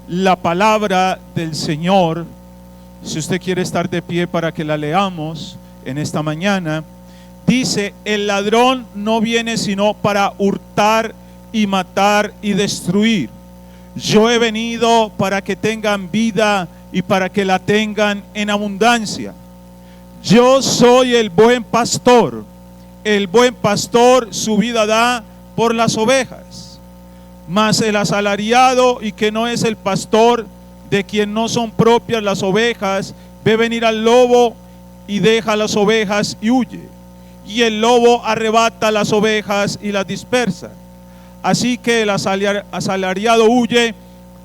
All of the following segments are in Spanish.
la palabra del Señor. Si usted quiere estar de pie para que la leamos en esta mañana, dice: el ladrón no viene sino para hurtar y matar y destruir. Yo he venido para que tengan vida y para que la tengan en abundancia. Yo soy el buen pastor. El buen pastor su vida da por las ovejas. Mas el asalariado, y que no es el pastor, de quien no son propias las ovejas, ve venir al lobo y deja las ovejas y huye. Y el lobo arrebata las ovejas y las dispersa. Así que el asalariado huye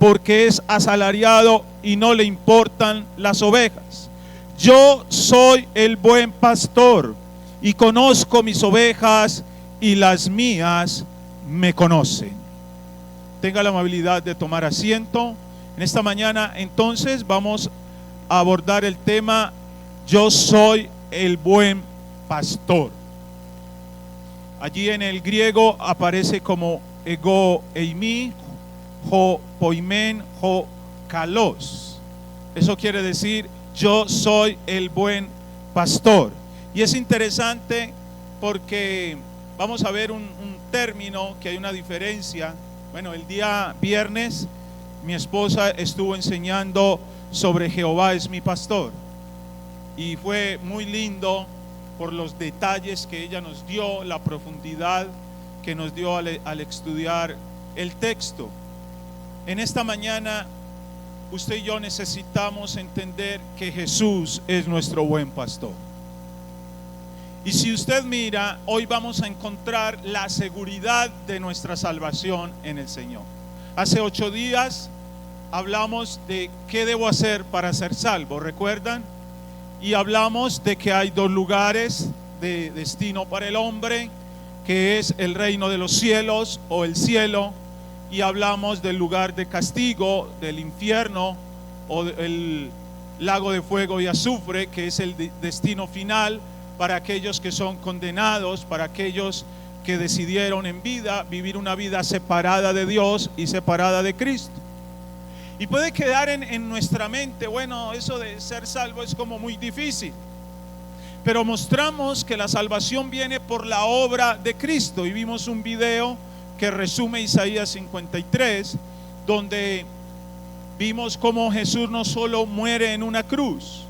porque es asalariado y no le importan las ovejas. Yo soy el buen pastor y conozco mis ovejas y las mías me conocen. Tenga la amabilidad de tomar asiento. En esta mañana entonces vamos a abordar el tema: yo soy el buen pastor. Allí en el griego aparece como ego eimi, ho poimen, ho kalos. Eso quiere decir: yo soy el buen pastor. Y es interesante porque vamos a ver un término que hay una diferencia. Bueno, el día viernes mi esposa estuvo enseñando sobre Jehová es mi pastor, y fue muy lindo por los detalles que ella nos dio, la profundidad que nos dio al estudiar el texto. En esta mañana usted y yo necesitamos entender que Jesús es nuestro buen pastor. Y si usted mira, hoy vamos a encontrar la seguridad de nuestra salvación en el Señor. Hace 8 días hablamos de qué debo hacer para ser salvo, ¿recuerdan? Y hablamos de que hay 2 lugares de destino para el hombre, que es el reino de los cielos o el cielo, y hablamos del lugar de castigo, del infierno o el lago de fuego y azufre, que es el destino final para aquellos que son condenados, para aquellos que decidieron en vida vivir una vida separada de Dios y separada de Cristo. Y puede quedar en nuestra mente: bueno, eso de ser salvo es como muy difícil. Pero mostramos que la salvación viene por la obra de Cristo, y vimos un video que resume Isaías 53, donde vimos cómo Jesús no solo muere en una cruz,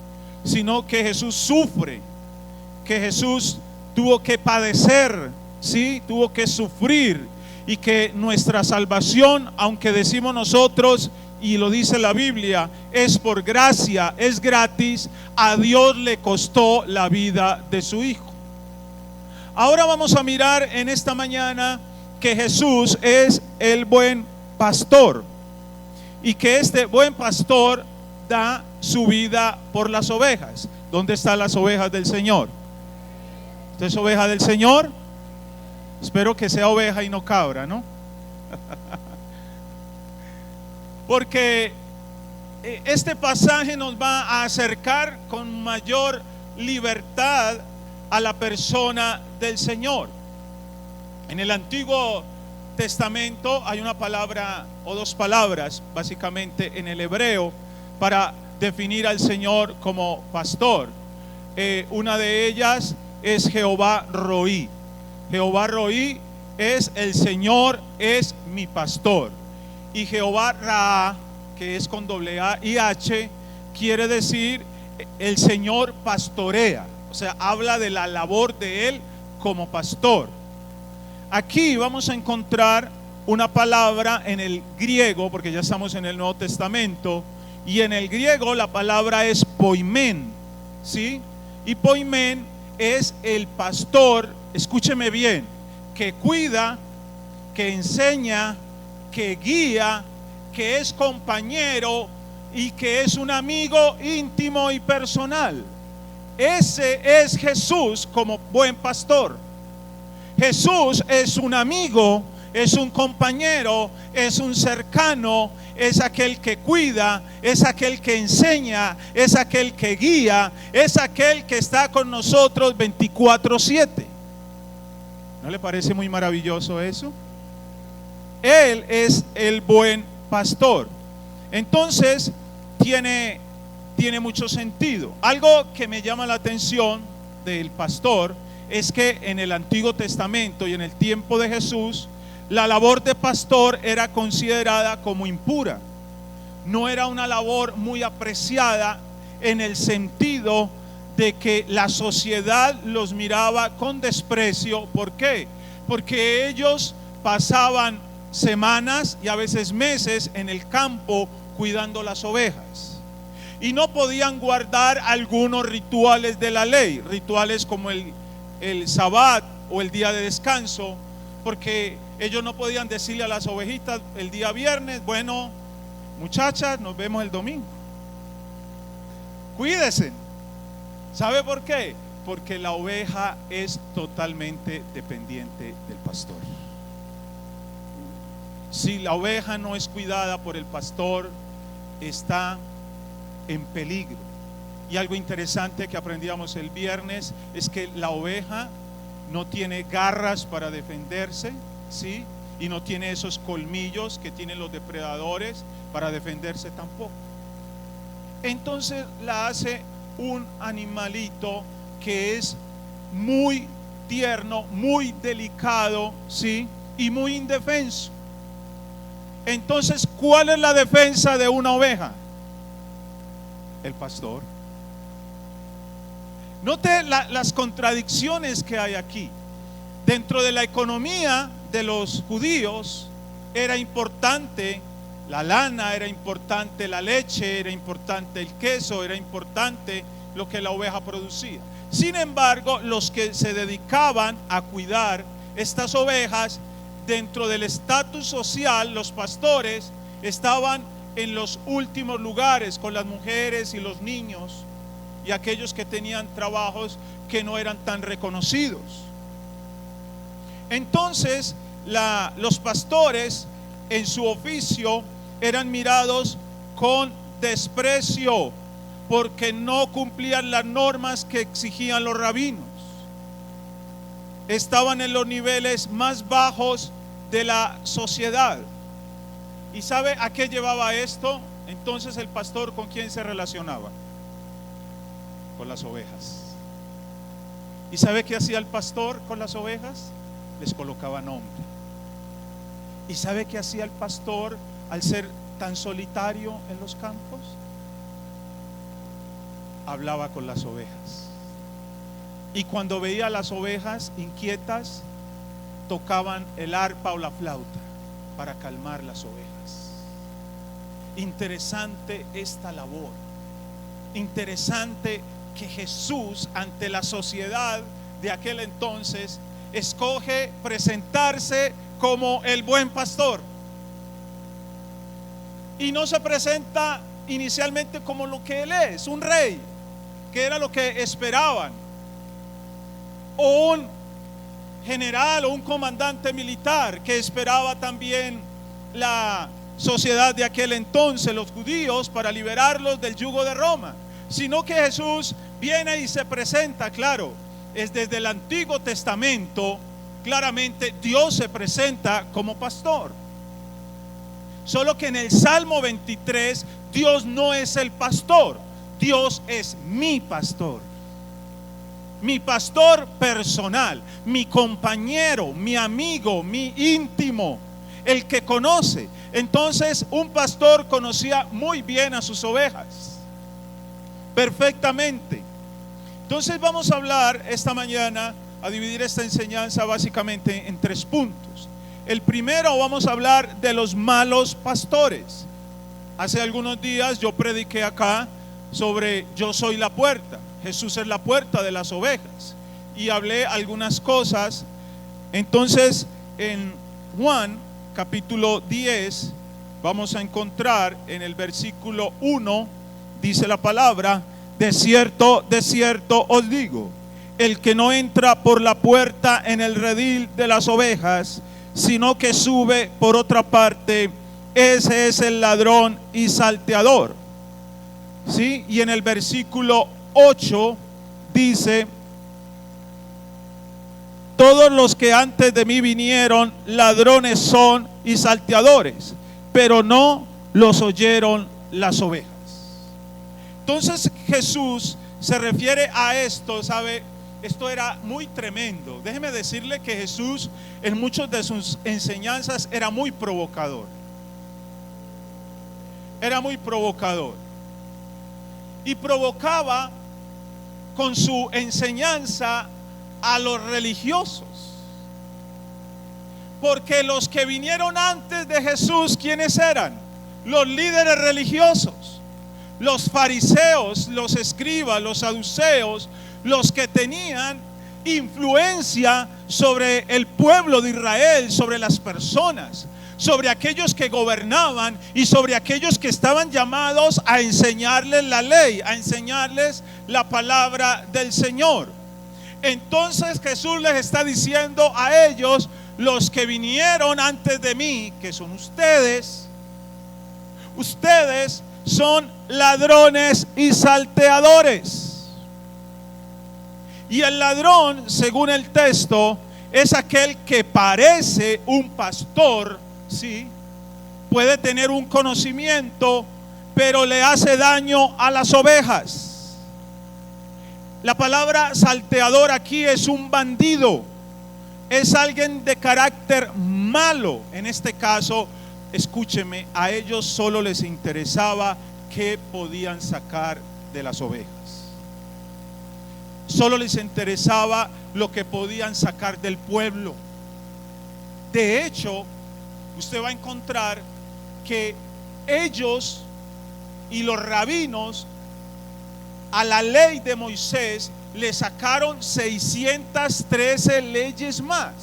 sino que Jesús sufre, que Jesús tuvo que padecer, ¿sí? Tuvo que sufrir, y que nuestra salvación, aunque decimos nosotros, y lo dice la Biblia, es por gracia, es gratis, a Dios le costó la vida de su Hijo. Ahora vamos a mirar en esta mañana que Jesús es el buen pastor, y que este buen pastor da su vida por las ovejas. ¿Dónde están las ovejas del Señor? ¿Usted es oveja del Señor? Espero que sea oveja y no cabra, ¿no? Porque este pasaje nos va a acercar con mayor libertad a la persona del Señor. En el Antiguo Testamento hay una palabra o 2 palabras, básicamente en el hebreo, para definir al Señor como pastor. Una de ellas es Jehová Roí. Jehová Roí es el Señor, es mi pastor. Y Jehová Ra, que es con doble A y H, quiere decir el Señor pastorea. O sea, habla de la labor de Él como pastor. Aquí vamos a encontrar una palabra en el griego, porque ya estamos en el Nuevo Testamento, y en el griego la palabra es poimen, ¿sí? Y poimen es el pastor, escúcheme bien, que cuida, que enseña, que guía, que es compañero y que es un amigo íntimo y personal. Ese es Jesús como buen pastor. Jesús es un amigo, es un compañero, es un cercano, es aquel que cuida, es aquel que enseña, es aquel que guía, es aquel que está con nosotros 24/7. ¿No le parece muy maravilloso eso? Él es el buen pastor. Entonces tiene mucho sentido. Algo que me llama la atención del pastor es que en el Antiguo Testamento y en el tiempo de Jesús, la labor de pastor era considerada como impura. No era una labor muy apreciada en el sentido de que la sociedad los miraba con desprecio. ¿Por qué? Porque ellos pasaban semanas y a veces meses en el campo cuidando las ovejas y no podían guardar algunos rituales de la ley, rituales como el Sabbat o el día de descanso, porque ellos no podían decirle a las ovejitas el día viernes: bueno, muchachas, nos vemos el domingo, cuídense. ¿Sabe por qué? Porque la oveja es totalmente dependiente del pastor. Si la oveja no es cuidada por el pastor, está en peligro. Y algo interesante que aprendíamos el viernes es que la oveja no tiene garras para defenderse, ¿sí? Y no tiene esos colmillos que tienen los depredadores para defenderse tampoco. Entonces la hace un animalito que es muy tierno, muy delicado, ¿sí? Y muy indefenso. Entonces, ¿cuál es la defensa de una oveja? El pastor. Note las contradicciones que hay aquí. Dentro de la economía de los judíos era importante la lana, era importante la leche, era importante el queso, era importante lo que la oveja producía. Sin embargo, los que se dedicaban a cuidar estas ovejas, dentro del estatus social, los pastores estaban en los últimos lugares con las mujeres y los niños y aquellos que tenían trabajos que no eran tan reconocidos. Entonces los pastores en su oficio eran mirados con desprecio porque no cumplían las normas que exigían los rabinos. Estaban en los niveles más bajos de la sociedad. ¿Y sabe a qué llevaba esto? Entonces el pastor, ¿con quién se relacionaba? Con las ovejas. ¿Y sabe qué hacía el pastor con las ovejas? Les colocaba nombre. ¿Y sabe qué hacía el pastor al ser tan solitario en los campos? Hablaba con las ovejas. Y cuando veía a las ovejas inquietas, tocaban el arpa o la flauta para calmar las ovejas. Interesante esta labor. Interesante que Jesús, ante la sociedad de aquel entonces, escoge presentarse como el buen pastor. Y no se presenta inicialmente como lo que él es, un rey, que era lo que esperaban, o un general o un comandante militar que esperaba también la sociedad de aquel entonces, los judíos, para liberarlos del yugo de Roma, sino que Jesús viene y se presenta. Claro, es desde el Antiguo Testamento, claramente Dios se presenta como pastor. Solo que en el Salmo 23 Dios no es el pastor, Dios es mi pastor. Mi pastor personal, mi compañero, mi amigo, mi íntimo, el que conoce. Entonces un pastor conocía muy bien a sus ovejas, perfectamente. Entonces vamos a hablar esta mañana, a dividir esta enseñanza básicamente en 3 puntos. El primero, vamos a hablar de los malos pastores. Hace algunos días yo prediqué acá sobre yo soy la puerta. Jesús es la puerta de las ovejas y hablé algunas cosas. Entonces en Juan capítulo 10 vamos a encontrar en el versículo 1, dice la palabra: de cierto os digo, el que no entra por la puerta en el redil de las ovejas, sino que sube por otra parte, ese es el ladrón y salteador. ¿Sí? Y en el versículo 8 dice: todos los que antes de mí vinieron ladrones son y salteadores, pero no los oyeron las ovejas. Entonces Jesús se refiere a esto, ¿sabe? Esto era muy tremendo. Déjeme decirle que Jesús en muchas de sus enseñanzas era muy provocador. Era muy provocador. Y provocaba con su enseñanza a los religiosos. Porque los que vinieron antes de Jesús, ¿quiénes eran? Los líderes religiosos, los fariseos, los escribas, los saduceos, los que tenían influencia sobre el pueblo de Israel, sobre las personas, sobre aquellos que gobernaban y sobre aquellos que estaban llamados a enseñarles la ley, a enseñarles la palabra del Señor. Entonces Jesús les está diciendo a ellos: los que vinieron antes de mí, que son ustedes son ladrones y salteadores. Y el ladrón, según el texto, es aquel que parece un pastor, ¿sí? Puede tener un conocimiento, pero le hace daño a las ovejas. La palabra salteador aquí es un bandido, es alguien de carácter malo. En este caso, escúcheme, a ellos solo les interesaba qué podían sacar de las ovejas. Solo les interesaba lo que podían sacar del pueblo. De hecho, usted va a encontrar que ellos y los rabinos a la ley de Moisés le sacaron 613 leyes más.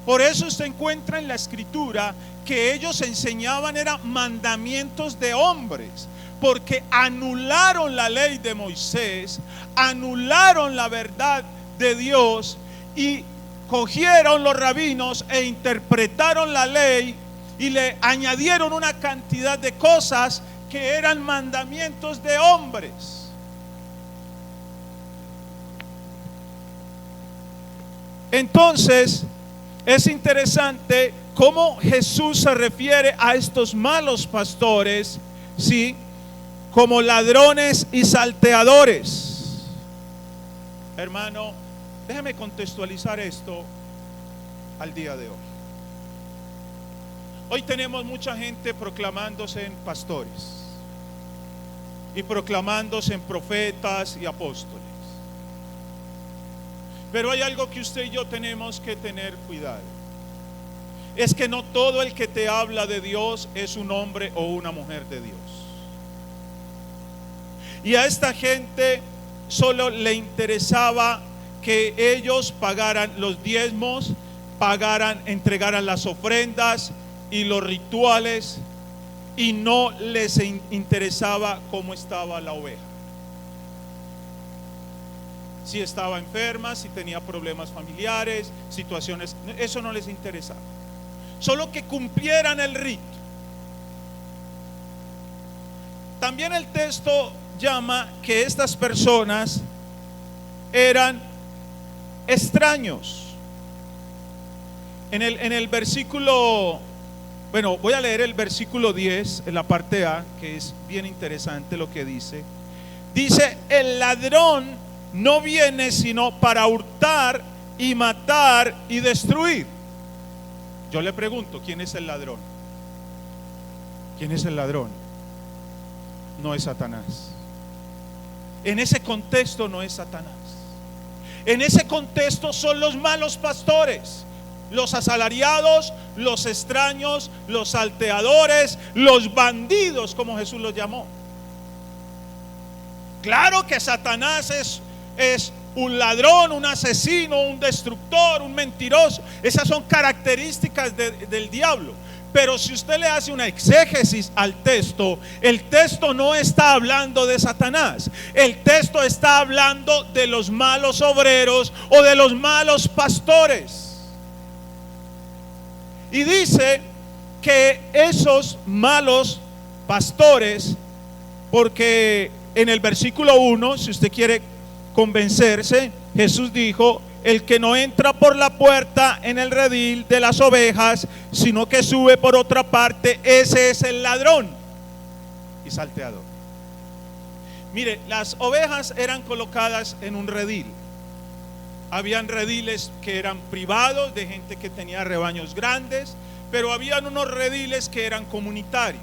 Por eso usted encuentra en la escritura que ellos enseñaban eran mandamientos de hombres, porque anularon la ley de Moisés, anularon la verdad de Dios y cogieron los rabinos e interpretaron la ley y le añadieron una cantidad de cosas que eran mandamientos de hombres. Entonces es interesante cómo Jesús se refiere a estos malos pastores, ¿sí?, como ladrones y salteadores. Hermano, déjame contextualizar esto al día de hoy. Hoy tenemos mucha gente proclamándose en pastores y proclamándose en profetas y apóstoles. Pero hay algo que usted y yo tenemos que tener cuidado. Es que no todo el que te habla de Dios es un hombre o una mujer de Dios. Y a esta gente solo le interesaba que ellos pagaran los diezmos, entregaran las ofrendas y los rituales, y no les interesaba cómo estaba la oveja. Si estaba enferma, si tenía problemas familiares, situaciones, eso no les interesaba. Solo que cumplieran el rito. También el texto llama que estas personas eran extraños. En el versículo, bueno, voy a leer el versículo 10 en la parte A, que es bien interesante lo que dice. Dice: el ladrón no viene sino para hurtar y matar y destruir. Yo le pregunto, ¿quién es el ladrón? ¿Quién es el ladrón? No es Satanás. En ese contexto no es Satanás. En ese contexto son los malos pastores, los asalariados, los extraños, los salteadores, los bandidos, como Jesús los llamó. Claro que Satanás es un ladrón, un asesino, un destructor, un mentiroso. Esas son características del diablo. Pero si usted le hace una exégesis al texto, el texto no está hablando de Satanás. El texto está hablando de los malos obreros o de los malos pastores. Y dice que esos malos pastores, porque en el versículo 1, si usted quiere convencerse, Jesús dijo: el que no entra por la puerta en el redil de las ovejas, sino que sube por otra parte, ese es el ladrón y salteador. Mire, las ovejas eran colocadas en un redil. Habían rediles que eran privados, de gente que tenía rebaños grandes, pero habían unos rediles que eran comunitarios.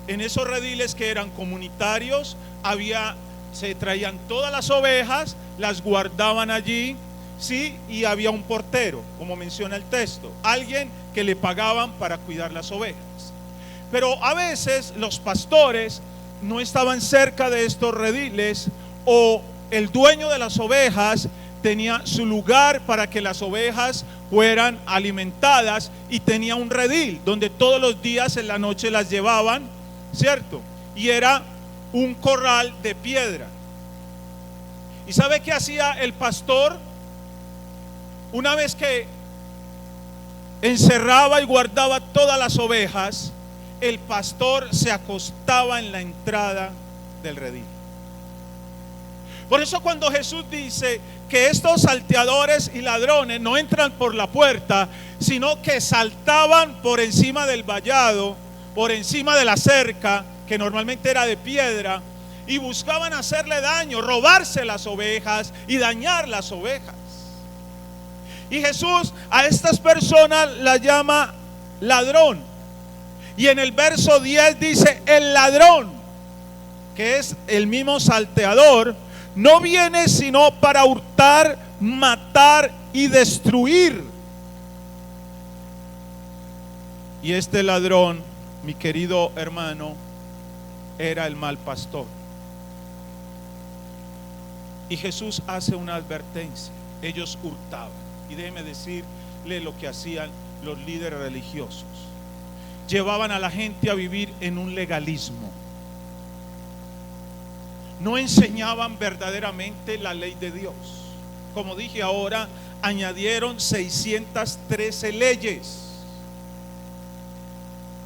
En esos rediles que eran comunitarios se traían todas las ovejas, las guardaban allí, sí, y había un portero, como menciona el texto, alguien que le pagaban para cuidar las ovejas. Pero a veces los pastores no estaban cerca de estos rediles, o el dueño de las ovejas tenía su lugar para que las ovejas fueran alimentadas y tenía un redil donde todos los días en la noche las llevaban, ¿cierto? Y era un corral de piedra. ¿Y sabe qué hacía el pastor? Una vez que encerraba y guardaba todas las ovejas, el pastor se acostaba en la entrada del redil. Por eso cuando Jesús dice que estos salteadores y ladrones no entran por la puerta, sino que saltaban por encima del vallado, por encima de la cerca, que normalmente era de piedra, y buscaban hacerle daño, robarse las ovejas y dañar las ovejas. Y Jesús a estas personas las llama ladrón. Y en el verso 10 dice: el ladrón, que es el mismo salteador, no viene sino para hurtar, matar y destruir. Y este ladrón, mi querido hermano, era el mal pastor. Y Jesús hace una advertencia: ellos hurtaban. Y déjeme decirle lo que hacían los líderes religiosos: llevaban a la gente a vivir en un legalismo. No enseñaban verdaderamente la ley de Dios. Como dije ahora, añadieron 613 leyes.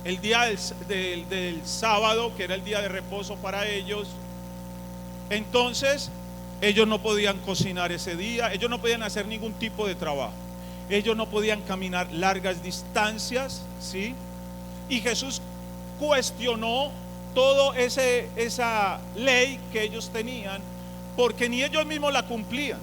El día del sábado, que era el día de reposo para ellos, entonces ellos no podían cocinar ese día, ellos no podían hacer ningún tipo de trabajo, ellos no podían caminar largas distancias, ¿sí? Y Jesús cuestionó toda esa ley que ellos tenían, porque ni ellos mismos la cumplían.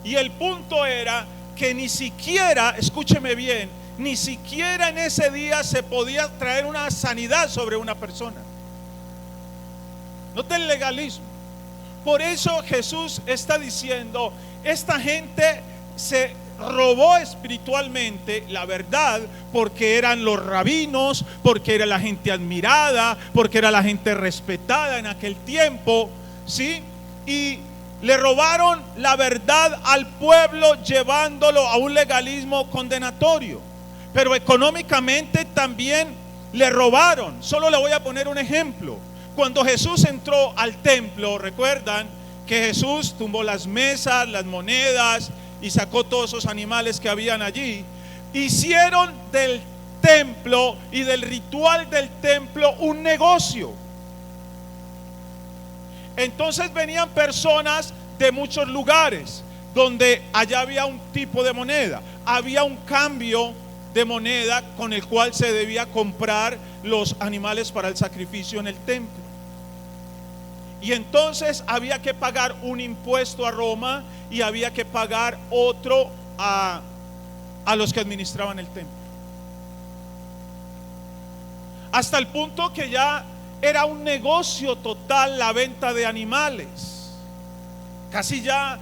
Y el punto era que ni siquiera, escúcheme bien, ni siquiera en ese día se podía traer una sanidad sobre una persona. Note el legalismo. Por eso Jesús está diciendo: esta gente se robó espiritualmente la verdad, porque eran los rabinos, porque era la gente admirada, porque era la gente respetada en aquel tiempo, ¿sí? Y le robaron la verdad al pueblo, llevándolo a un legalismo condenatorio. Pero económicamente también le robaron. Solo le voy a poner un ejemplo. Cuando Jesús entró al templo, recuerdan que Jesús tumbó las mesas, las monedas y sacó todos esos animales que habían allí. Hicieron del templo y del ritual del templo un negocio. Entonces venían personas de muchos lugares donde allá había un tipo de moneda, había un cambio de moneda con el cual se debía comprar los animales para el sacrificio en el templo. Y entonces había que pagar un impuesto a Roma y había que pagar otro a los que administraban el templo. Hasta el punto que ya era un negocio total la venta de animales. Casi ya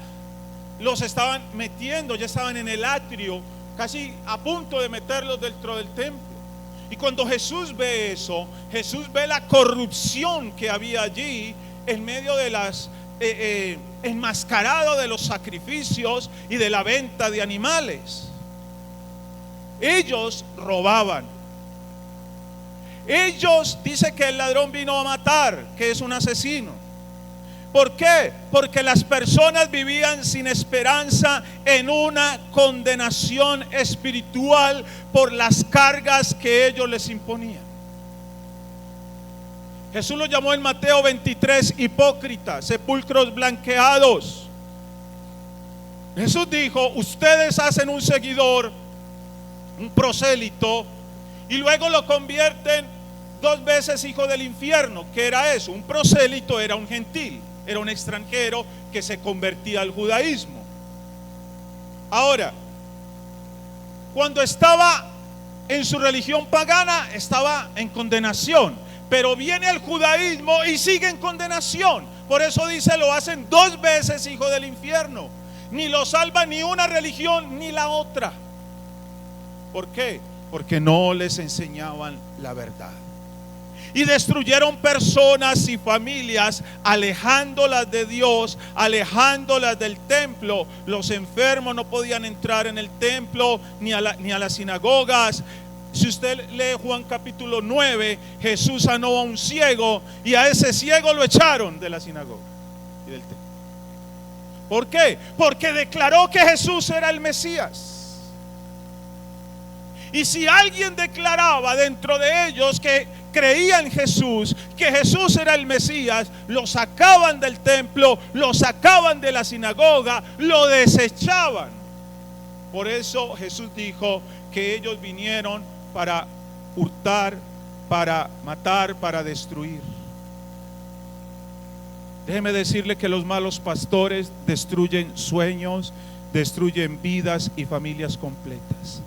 los estaban metiendo, ya estaban en el atrio, casi a punto de meterlos dentro del templo. Y cuando Jesús ve eso, Jesús ve la corrupción que había allí en medio de las enmascarado de los sacrificios y de la venta de animales. Ellos robaban. Ellos, dice que el ladrón vino a matar, que es un asesino. ¿Por qué? Porque las personas vivían sin esperanza, en una condenación espiritual por las cargas que ellos les imponían. Jesús lo llamó en Mateo 23 hipócritas, sepulcros blanqueados. Jesús dijo: ustedes hacen un seguidor, un prosélito, y luego lo convierten 2 veces hijo del infierno. ¿Qué era eso? Un prosélito era un gentil, era un extranjero que se convertía al judaísmo. Ahora, cuando estaba en su religión pagana, estaba en condenación, pero viene el judaísmo y sigue en condenación. Por eso dice: lo hacen 2 veces hijo del infierno. Ni lo salva ni una religión ni la otra. ¿Por qué? Porque no les enseñaban la verdad. Y destruyeron personas y familias, alejándolas de Dios, alejándolas del templo. Los enfermos no podían entrar en el templo ni a las sinagogas. Si usted lee Juan capítulo 9, Jesús sanó a un ciego, y a ese ciego lo echaron de la sinagoga y del templo. ¿Por qué? Porque declaró que Jesús era el Mesías. Y si alguien declaraba dentro de ellos que creía en Jesús, que Jesús era el Mesías, lo sacaban del templo, lo sacaban de la sinagoga, lo desechaban. Por eso Jesús dijo que ellos vinieron para hurtar, para matar, para destruir. Déjeme decirle que los malos pastores destruyen sueños, destruyen vidas y familias completas.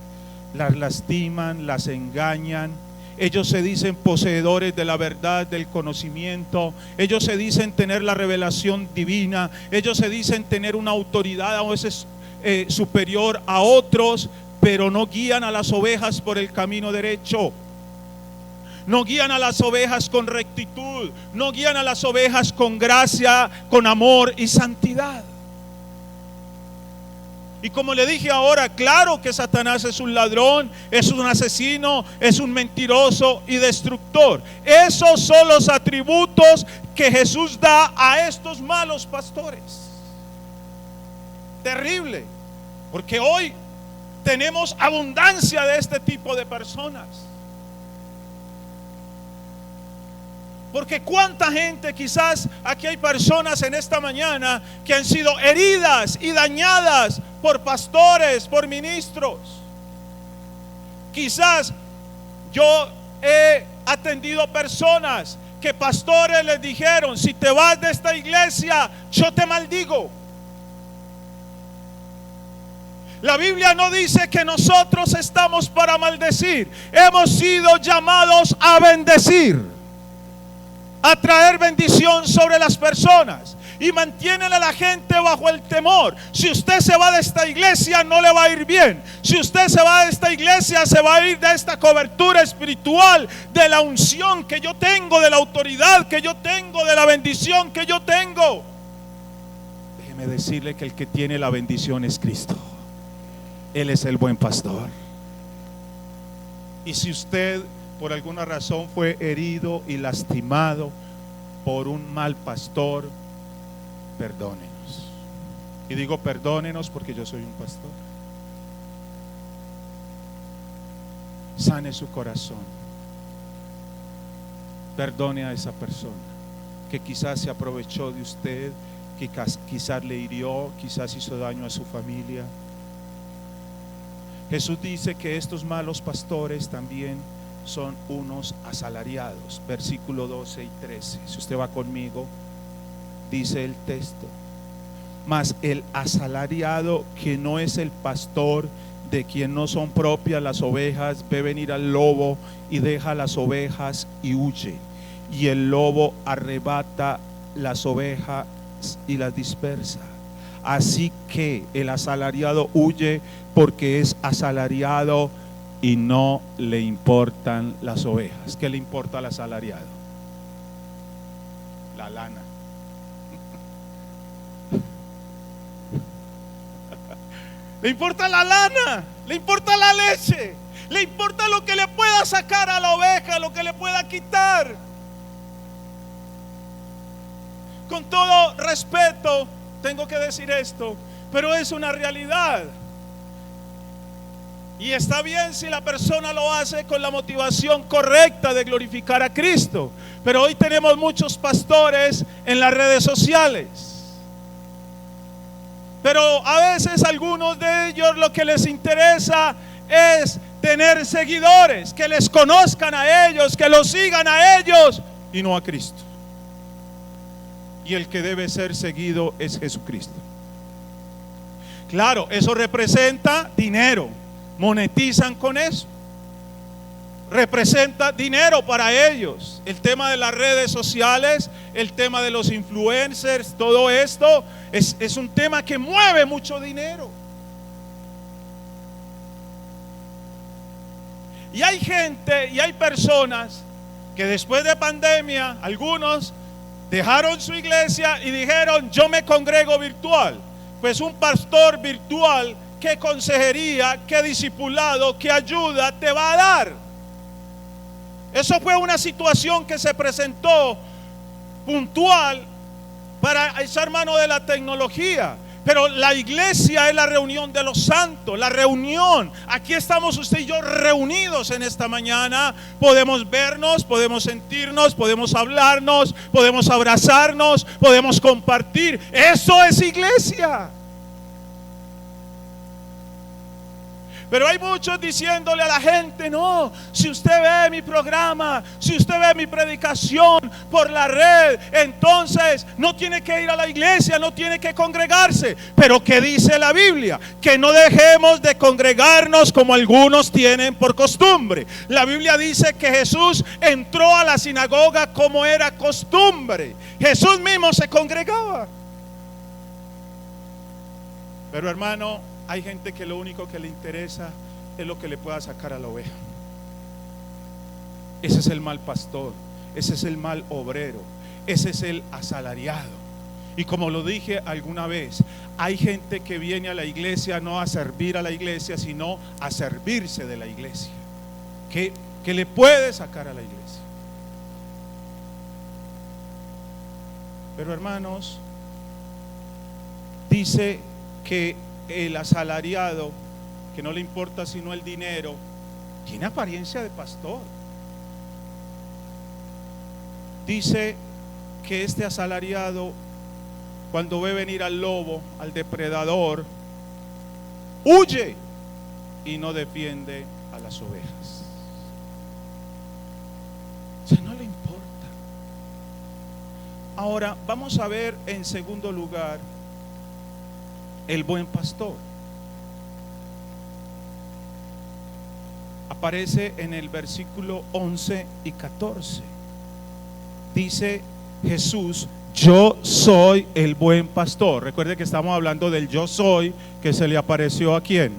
Las lastiman, las engañan. Ellos se dicen poseedores de la verdad, del conocimiento. Ellos se dicen tener la revelación divina. Ellos se dicen tener una autoridad a veces superior a otros, pero no guían a las ovejas por el camino derecho. No guían a las ovejas con rectitud. No guían a las ovejas con gracia, con amor y santidad. Y como le dije ahora, claro que Satanás es un ladrón, es un asesino, es un mentiroso y destructor. Esos son los atributos que Jesús da a estos malos pastores. Terrible, porque hoy tenemos abundancia de este tipo de personas. Porque cuánta gente, quizás aquí hay personas en esta mañana que han sido heridas y dañadas por pastores, por ministros. Quizás yo he atendido personas que pastores les dijeron: si te vas de esta iglesia, yo te maldigo. La Biblia no dice que nosotros estamos para maldecir. Hemos sido llamados a bendecir, a traer bendición sobre las personas, y mantienen a la gente bajo el temor. Si usted se va de esta iglesia, no le va a ir bien. Si usted se va de esta iglesia, se va a ir de esta cobertura espiritual, de la unción que yo tengo, de la autoridad que yo tengo, de la bendición que yo tengo. Déjeme decirle que el que tiene la bendición es Cristo. Él es el buen pastor. Y si usted por alguna razón fue herido y lastimado por un mal pastor, perdónenos. Y digo perdónenos porque yo soy un pastor. Sane su corazón. Perdone a esa persona que quizás se aprovechó de usted, que quizás le hirió, quizás hizo daño a su familia. Jesús dice que estos malos pastores también son unos asalariados. Versículo 12 y 13. Si usted va conmigo, dice el texto: mas el asalariado, que no es el pastor, de quien no son propias las ovejas, ve venir al lobo y deja las ovejas y huye. Y el lobo arrebata las ovejas y las dispersa. Así que el asalariado huye porque es asalariado y no le importan las ovejas. ¿Qué le importa al asalariado? La lana. Le importa la lana, le importa la leche, le importa lo que le pueda sacar a la oveja, lo que le pueda quitar. Con todo respeto, tengo que decir esto, pero es una realidad. Y está bien si la persona lo hace con la motivación correcta de glorificar a Cristo. Pero hoy tenemos muchos pastores en las redes sociales, Pero a veces algunos de ellos lo que les interesa es tener seguidores, que les conozcan a ellos, que los sigan a ellos y no a Cristo. Y el que debe ser seguido es Jesucristo. Claro, eso representa dinero, monetizan con eso. Representa dinero para ellos. El tema de las redes sociales, el tema de los influencers, todo esto es un tema que mueve mucho dinero. Y hay gente y hay personas que después de pandemia, algunos dejaron su iglesia y dijeron: yo me congrego virtual. Pues un pastor virtual, ¿qué consejería, qué discipulado, qué ayuda te va a dar? Eso fue una situación que se presentó puntual para echar mano de la tecnología. Pero la iglesia es la reunión de los santos, la reunión. Aquí estamos usted y yo reunidos en esta mañana. Podemos vernos, podemos sentirnos, podemos hablarnos, podemos abrazarnos, podemos compartir. Eso es iglesia. Pero hay muchos diciéndole a la gente: no, si usted ve mi programa, si usted ve mi predicación por la red, entonces no tiene que ir a la iglesia, no tiene que congregarse. Pero ¿qué dice la Biblia? Que no dejemos de congregarnos como algunos tienen por costumbre. La Biblia dice que Jesús entró a la sinagoga como era costumbre. Jesús mismo se congregaba. Pero hermano, hay gente que lo único que le interesa es lo que le pueda sacar a la oveja. Ese es el mal pastor, ese es el mal obrero, ese es el asalariado. Y como lo dije alguna vez, hay gente que viene a la iglesia no a servir a la iglesia, sino a servirse de la iglesia, que le puede sacar a la iglesia. Pero hermanos, dice que el asalariado, que no le importa sino el dinero, tiene apariencia de pastor. Dice que este asalariado, cuando ve venir al lobo, al depredador, huye y no defiende a las ovejas. O sea, no le importa. Ahora vamos a ver en segundo lugar el buen pastor. Aparece en el versículo 11 y 14. Dice Jesús: yo soy el buen pastor. Recuerde que estamos hablando del yo soy, que se le apareció ¿a quién?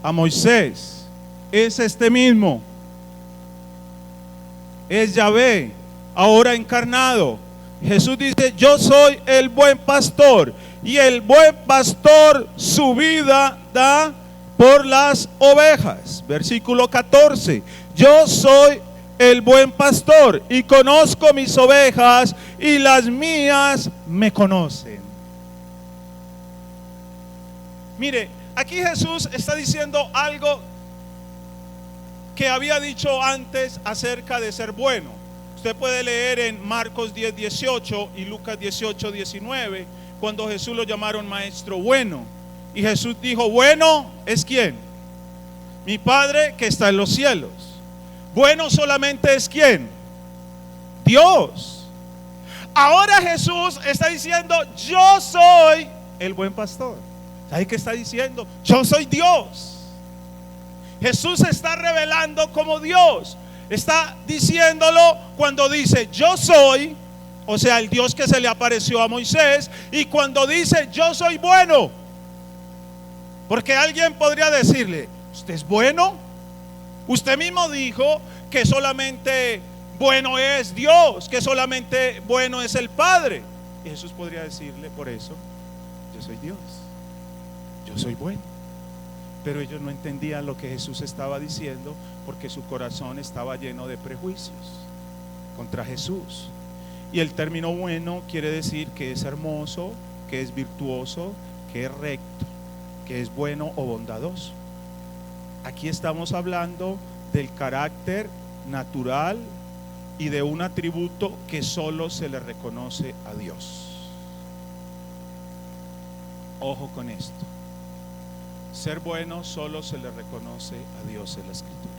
A Moisés. Es este mismo, es Yahvé, ahora encarnado. Jesús dice: yo soy el buen pastor, y el buen pastor su vida da por las ovejas. Versículo 14: yo soy el buen pastor y conozco mis ovejas y las mías me conocen. Mire, aquí Jesús está diciendo algo que había dicho antes acerca de ser bueno. Usted puede leer en Marcos 10:18 y Lucas 18:19, cuando Jesús lo llamaron maestro bueno. Y Jesús dijo: bueno es ¿quién? Mi Padre que está en los cielos. Bueno solamente es ¿quién? Dios. Ahora Jesús está diciendo: yo soy el buen pastor. ¿Sabe qué está diciendo? Yo soy Dios. Jesús se está revelando como Dios. Está diciéndolo cuando dice yo soy, o sea, el Dios que se le apareció a Moisés, y cuando dice yo soy bueno. Porque alguien podría decirle: ¿usted es bueno? Usted mismo dijo que solamente bueno es Dios, que solamente bueno es el Padre. Y Jesús podría decirle: por eso yo soy Dios, yo soy bueno. Pero ellos no entendían lo que Jesús estaba diciendo, porque su corazón estaba lleno de prejuicios contra Jesús. Y el término bueno quiere decir que es hermoso, que es virtuoso, que es recto, que es bueno o bondadoso. Aquí estamos hablando del carácter natural y de un atributo que solo se le reconoce a Dios. Ojo con esto. Ser bueno solo se le reconoce a Dios en la Escritura.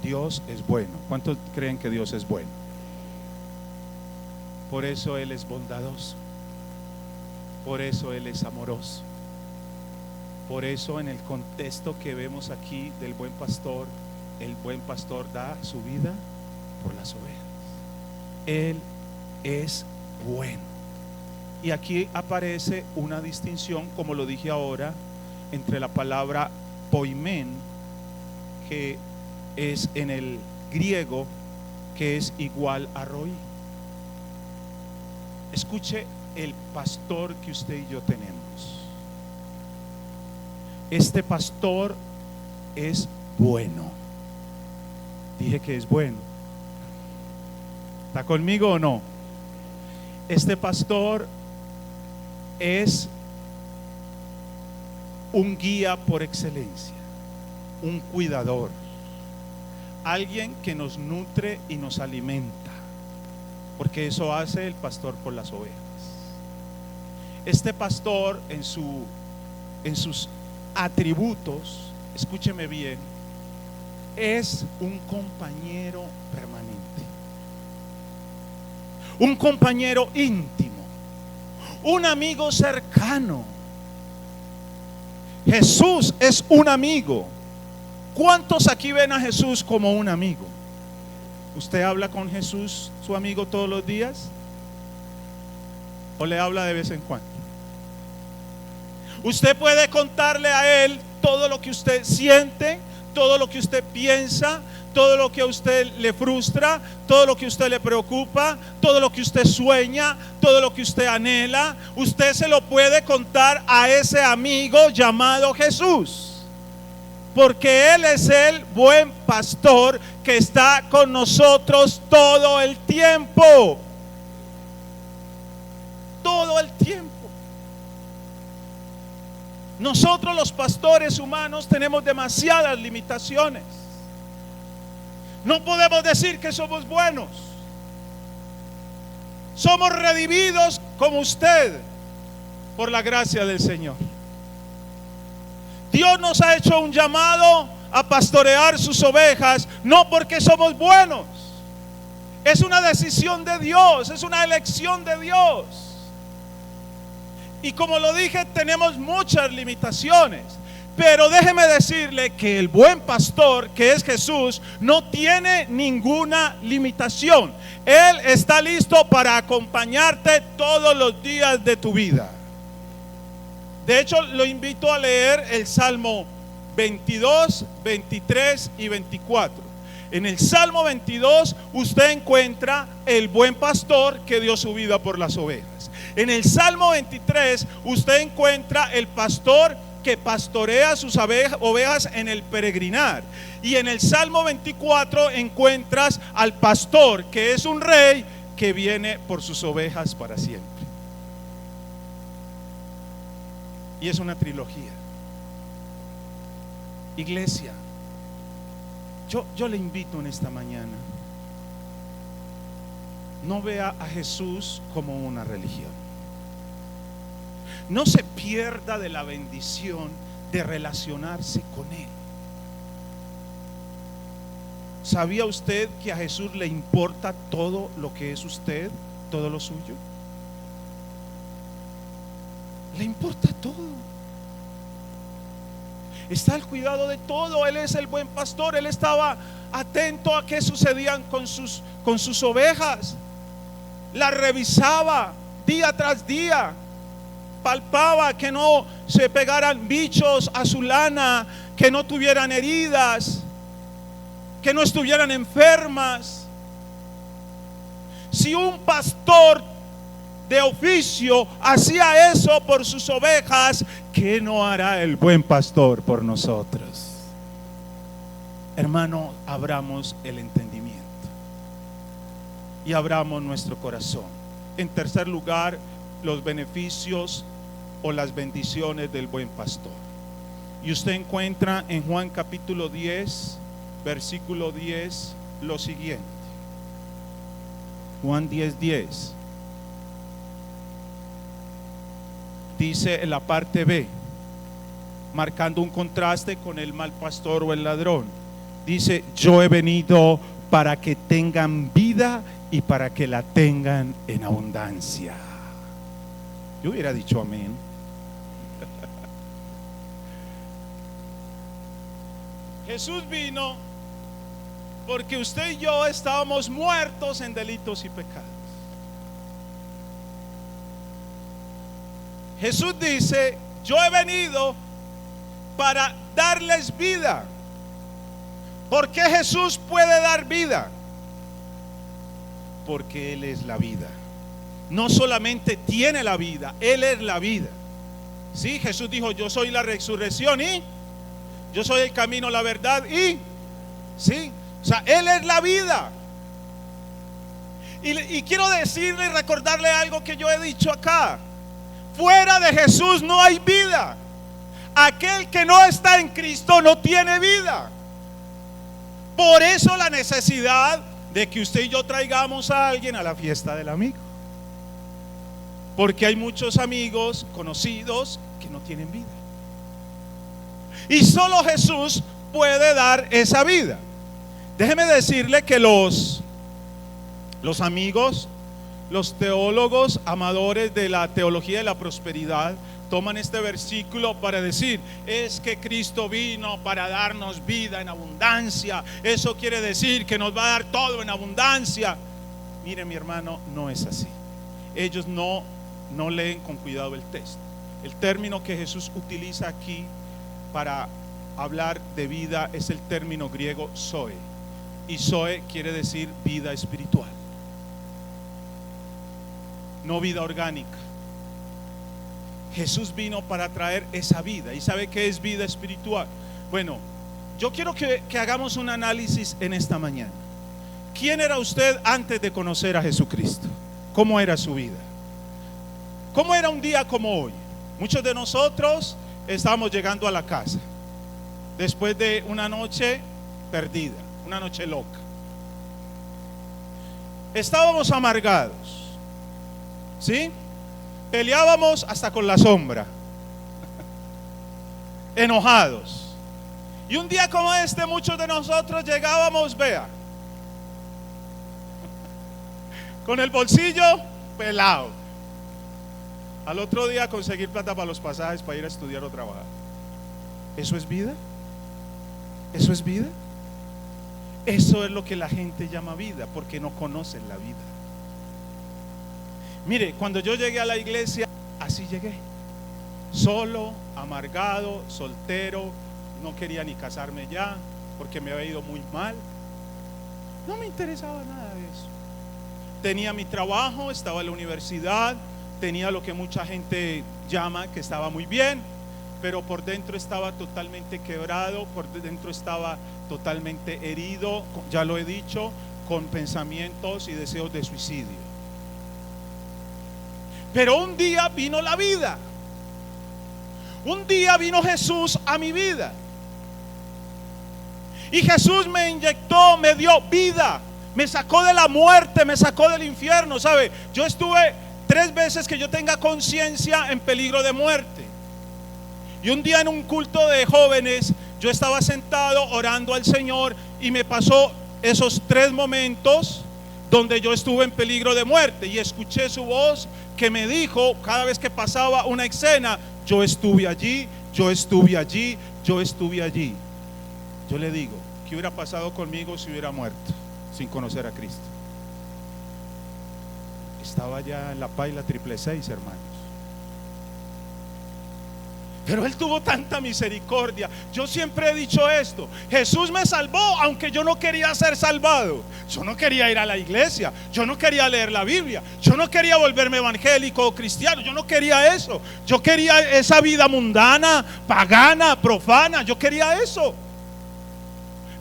Dios es bueno. ¿Cuántos creen que Dios es bueno? Por eso Él es bondadoso. Por eso Él es amoroso. Por eso en el contexto que vemos aquí del buen pastor, el buen pastor da su vida por las ovejas. Él es bueno. Y aquí aparece una distinción, como lo dije ahora, entre la palabra poimen, que es en el griego, que es igual a roi. Escuche el pastor que usted y yo tenemos. Este pastor es bueno. Dije que es bueno. ¿Está conmigo o no? Este pastor es un guía por excelencia, un cuidador, alguien que nos nutre y nos alimenta, porque eso hace el pastor por las ovejas. Este pastor en sus atributos, escúcheme bien, es un compañero permanente, un compañero íntimo, un amigo cercano. Jesús es un amigo. ¿Cuántos aquí ven a Jesús como un amigo? ¿Usted habla con Jesús, su amigo, todos los días? ¿O le habla de vez en cuando? Usted puede contarle a Él todo lo que usted siente, todo lo que usted piensa, todo lo que a usted le frustra, todo lo que a usted le preocupa, todo lo que usted sueña, todo lo que usted anhela. Usted se lo puede contar a ese amigo llamado Jesús, porque Él es el buen pastor que está con nosotros todo el tiempo. Todo el tiempo. Nosotros los pastores humanos tenemos demasiadas limitaciones. No podemos decir que somos buenos. Somos redimidos como usted por la gracia del Señor. Dios nos ha hecho un llamado a pastorear sus ovejas, no porque somos buenos. Es una decisión de Dios, es una elección de Dios. Y como lo dije, tenemos muchas limitaciones. Pero déjeme decirle que el buen pastor, que es Jesús, no tiene ninguna limitación. Él está listo para acompañarte todos los días de tu vida. De hecho, lo invito a leer el Salmo 22, 23 y 24. En el Salmo 22 usted encuentra el buen pastor que dio su vida por las ovejas. En el Salmo 23 usted encuentra el pastor que pastorea sus ovejas en el peregrinar. Y en el Salmo 24 encuentras al pastor que es un rey que viene por sus ovejas para siempre. Y es una trilogía. Iglesia, yo le invito en esta mañana, no vea a Jesús como una religión. No se pierda de la bendición de relacionarse con Él. ¿Sabía usted que a Jesús le importa todo lo que es usted, todo lo suyo? Le importa todo. Está al cuidado de todo. Él es el buen pastor. Él estaba atento a qué sucedían con sus ovejas. Las revisaba día tras día. Palpaba que no se pegaran bichos a su lana, que no tuvieran heridas, que no estuvieran enfermas. Si un pastor de oficio hacía eso por sus ovejas, ¿qué no hará el buen pastor por nosotros? Hermano, abramos el entendimiento y abramos nuestro corazón. En tercer lugar, los beneficios o las bendiciones del buen pastor. Y usted encuentra en Juan capítulo 10, versículo 10, lo siguiente. Juan 10:10. dice en la parte B, marcando un contraste con el mal pastor o el ladrón. Dice: yo he venido para que tengan vida y para que la tengan en abundancia. Yo hubiera dicho amén. Jesús vino porque usted y yo estábamos muertos en delitos y pecados. Jesús dice: yo he venido para darles vida. ¿Por qué Jesús puede dar vida? Porque Él es la vida. No solamente tiene la vida, Él es la vida. Sí, Jesús dijo: yo soy la resurrección y yo soy el camino, la verdad y sí, o sea, Él es la vida. Y quiero decirle y recordarle algo que yo he dicho acá: fuera de Jesús no hay vida. Aquel que no está en Cristo no tiene vida. Por eso la necesidad de que usted y yo traigamos a alguien a la fiesta del amigo, porque hay muchos amigos conocidos que no tienen vida, y solo Jesús puede dar esa vida. Déjeme decirle que los amigos, los teólogos amadores de la teología de la prosperidad, toman este versículo para decir: es que Cristo vino para darnos vida en abundancia. Eso quiere decir que nos va a dar todo en abundancia. Mire, mi hermano, no es así. Ellos no leen con cuidado el texto. El término que Jesús utiliza aquí para hablar de vida es el término griego zoe, y zoe quiere decir vida espiritual, no vida orgánica. Jesús vino para traer esa vida. ¿Y sabe qué es vida espiritual? Bueno, yo quiero que hagamos un análisis en esta mañana. ¿Quién era usted antes de conocer a Jesucristo? ¿Cómo era su vida? ¿Cómo era un día como hoy? Muchos de nosotros estábamos llegando a la casa después de una noche perdida, una noche loca. Estábamos amargados, ¿sí? Peleábamos hasta con la sombra, enojados. Y un día como este, muchos de nosotros llegábamos, vea, con el bolsillo pelado. Al otro día conseguir plata para los pasajes, para ir a estudiar o trabajar. ¿Eso es vida? ¿Eso es vida? Eso es lo que la gente llama vida, porque no conocen la vida. Mire, cuando yo llegué a la iglesia, así llegué: solo, amargado, soltero. No quería ni casarme ya, porque me había ido muy mal. No me interesaba nada de eso. Tenía mi trabajo, estaba en la universidad, tenía lo que mucha gente llama que estaba muy bien, pero por dentro estaba totalmente quebrado, por dentro estaba totalmente herido, ya lo he dicho, con pensamientos y deseos de suicidio. Pero un día vino la vida. Un día vino Jesús a mi vida. Y Jesús me inyectó, me dio vida, me sacó de la muerte, me sacó del infierno. ¿Sabe? Yo estuve 3 veces que yo tenga conciencia en peligro de muerte. Y un día en un culto de jóvenes, yo estaba sentado orando al Señor y me pasó esos 3 momentos donde yo estuve en peligro de muerte, y escuché su voz que me dijo cada vez que pasaba una escena: yo estuve allí, yo estuve allí, yo estuve allí. Yo le digo: ¿qué hubiera pasado conmigo si hubiera muerto sin conocer a Cristo? Estaba ya en la paila 666, hermanos. Pero Él tuvo tanta misericordia. Yo siempre he dicho esto: Jesús me salvó aunque yo no quería ser salvado. Yo no quería ir a la iglesia, yo no quería leer la Biblia, yo no quería volverme evangélico o cristiano, yo no quería eso. Yo quería esa vida mundana, pagana, profana, yo quería eso.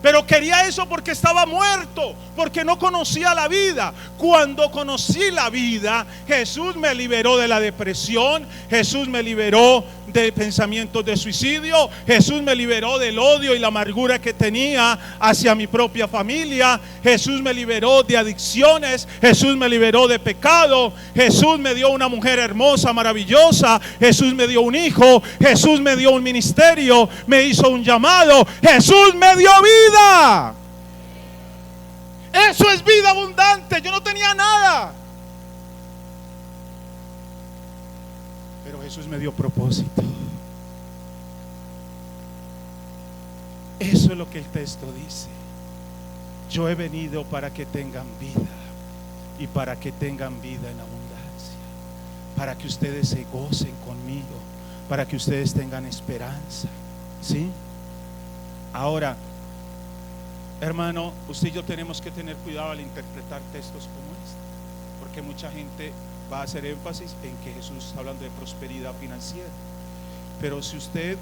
Pero quería eso porque estaba muerto, porque no conocía la vida. Cuando conocí la vida, Jesús me liberó de la depresión, Jesús me liberó de pensamientos de suicidio, Jesús me liberó del odio y la amargura que tenía hacia mi propia familia, Jesús me liberó de adicciones, Jesús me liberó de pecado, Jesús me dio una mujer hermosa, maravillosa, Jesús me dio un hijo, Jesús me dio un ministerio, me hizo un llamado, Jesús me dio vida. Eso es vida abundante. Yo no tenía nada, pero Jesús me dio propósito. Eso es lo que el texto dice. Yo he venido para que tengan vida y para que tengan vida en abundancia, para que ustedes se gocen conmigo, para que ustedes tengan esperanza. ¿Sí? Ahora, hermano, usted y yo tenemos que tener cuidado al interpretar textos como este, porque mucha gente va a hacer énfasis en que Jesús está hablando de prosperidad financiera. Pero si usted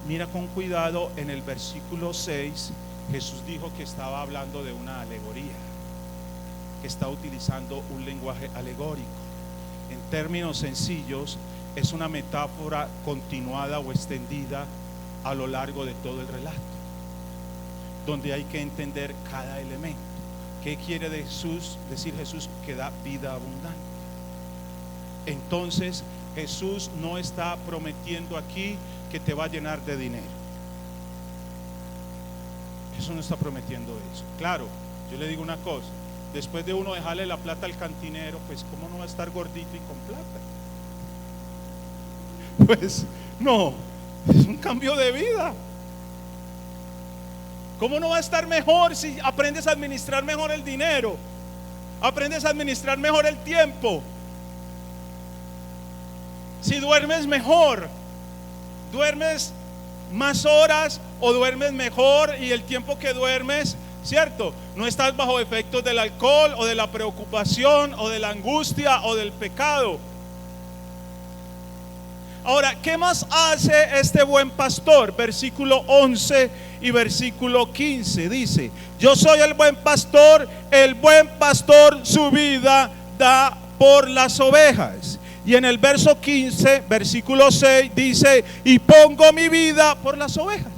mira con cuidado en el versículo 6, Jesús dijo que estaba hablando de una alegoría, que está utilizando un lenguaje alegórico. En términos sencillos, es una metáfora continuada o extendida a lo largo de todo el relato, donde hay que entender cada elemento. ¿Qué quiere decir Jesús? Que da vida abundante. Entonces Jesús no está prometiendo aquí que te va a llenar de dinero. Jesús no está prometiendo eso. Claro, yo le digo una cosa: después de uno dejarle la plata al cantinero, pues ¿cómo no va a estar gordito y con plata? Pues no, es un cambio de vida. ¿Cómo no va a estar mejor si aprendes a administrar mejor el dinero? Aprendes a administrar mejor el tiempo. Si duermes mejor, duermes más horas o duermes mejor, y el tiempo que duermes, ¿cierto? No estás bajo efectos del alcohol o de la preocupación o de la angustia o del pecado. Ahora, ¿qué más hace este buen pastor? Versículo 11 y versículo 15 dice: yo soy el buen pastor su vida da por las ovejas. Y en el verso 15, versículo 6 dice: y pongo mi vida por las ovejas.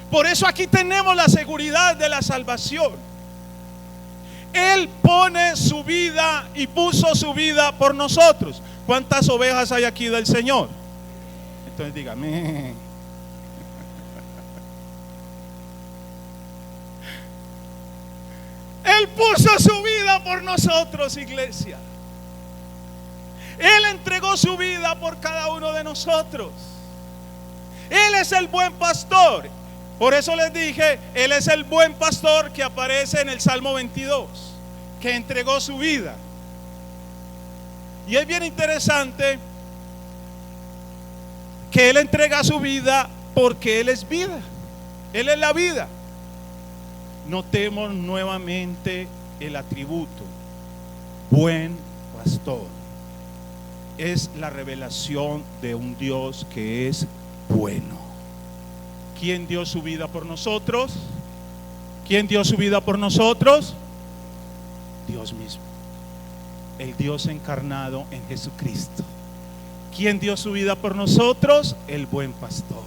Por eso aquí tenemos la seguridad de la salvación. Él pone su vida y puso su vida por nosotros. ¿Cuántas ovejas hay aquí del Señor? Entonces dígame. Él puso su vida por nosotros, iglesia. Él entregó su vida por cada uno de nosotros. Él es el buen pastor. Por eso les dije, Él es el buen pastor que aparece en el Salmo 22, que entregó su vida. Y es bien interesante que Él entrega su vida porque Él es vida. Él es la vida. Notemos nuevamente el atributo: buen pastor. Es la revelación de un Dios que es bueno. ¿Quién dio su vida por nosotros? ¿Quién dio su vida por nosotros? Dios mismo, el Dios encarnado en Jesucristo. ¿Quién dio su vida por nosotros? El buen pastor.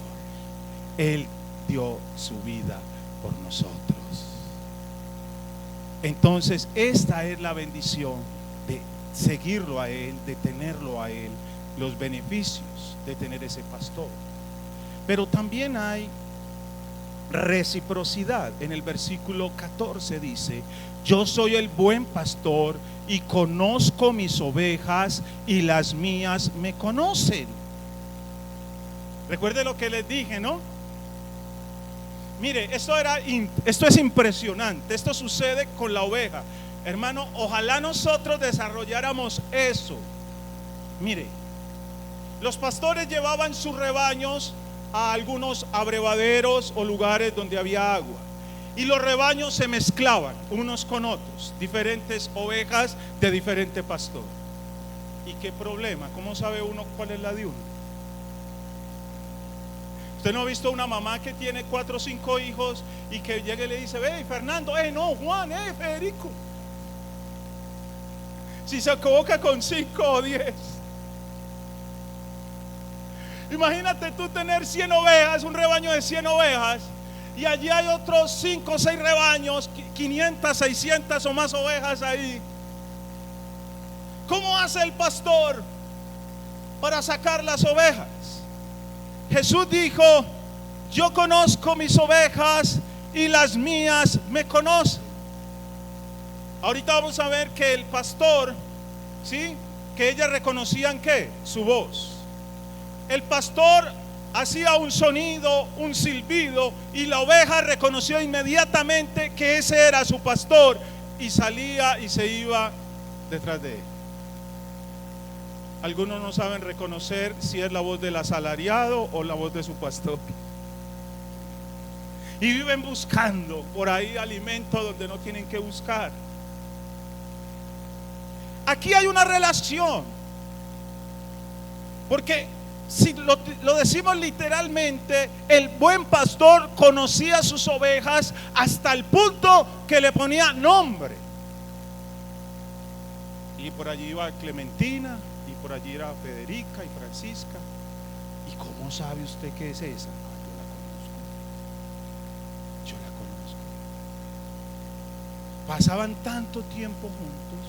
Él dio su vida por nosotros. Entonces, esta es la bendición de seguirlo a Él, de tenerlo a Él, los beneficios de tener ese pastor. Pero también hay reciprocidad. En el versículo 14 dice: yo soy el buen pastor y conozco mis ovejas y las mías me conocen. Recuerde lo que les dije, ¿no? Mire, esto es impresionante. Esto sucede con la oveja. Hermano, ojalá nosotros desarrolláramos eso. Mire, los pastores llevaban sus rebaños a algunos abrevaderos o lugares donde había agua, y los rebaños se mezclaban unos con otros, diferentes ovejas de diferente pastor. ¿Y qué problema? ¿Cómo sabe uno cuál es la de uno? Usted no ha visto una mamá que tiene 4 o 5 hijos y que llega y le dice: hey Fernando, no Juan, Federico. Si se equivoca con 5 o 10. Imagínate tú tener 100 ovejas, un rebaño de 100 ovejas, y allí hay otros 5 o 6 rebaños, 500, 600 o más ovejas ahí. ¿Cómo hace el pastor para sacar las ovejas? Jesús dijo: yo conozco mis ovejas y las mías me conocen. Ahorita vamos a ver que el pastor, ¿sí?, que ellas reconocían ¿qué? Su voz. El pastor hacía un sonido, un silbido, y la oveja reconoció inmediatamente que ese era su pastor y salía y se iba detrás de él. Algunos no saben reconocer si es la voz del asalariado o la voz de su pastor, y viven buscando por ahí alimento donde no tienen que buscar. Aquí hay una relación, porque si lo decimos literalmente, el buen pastor conocía sus ovejas hasta el punto que le ponía nombre. Y por allí iba Clementina, y por allí era Federica y Francisca. ¿Y cómo sabe usted qué es esa? Yo la conozco. Pasaban tanto tiempo juntos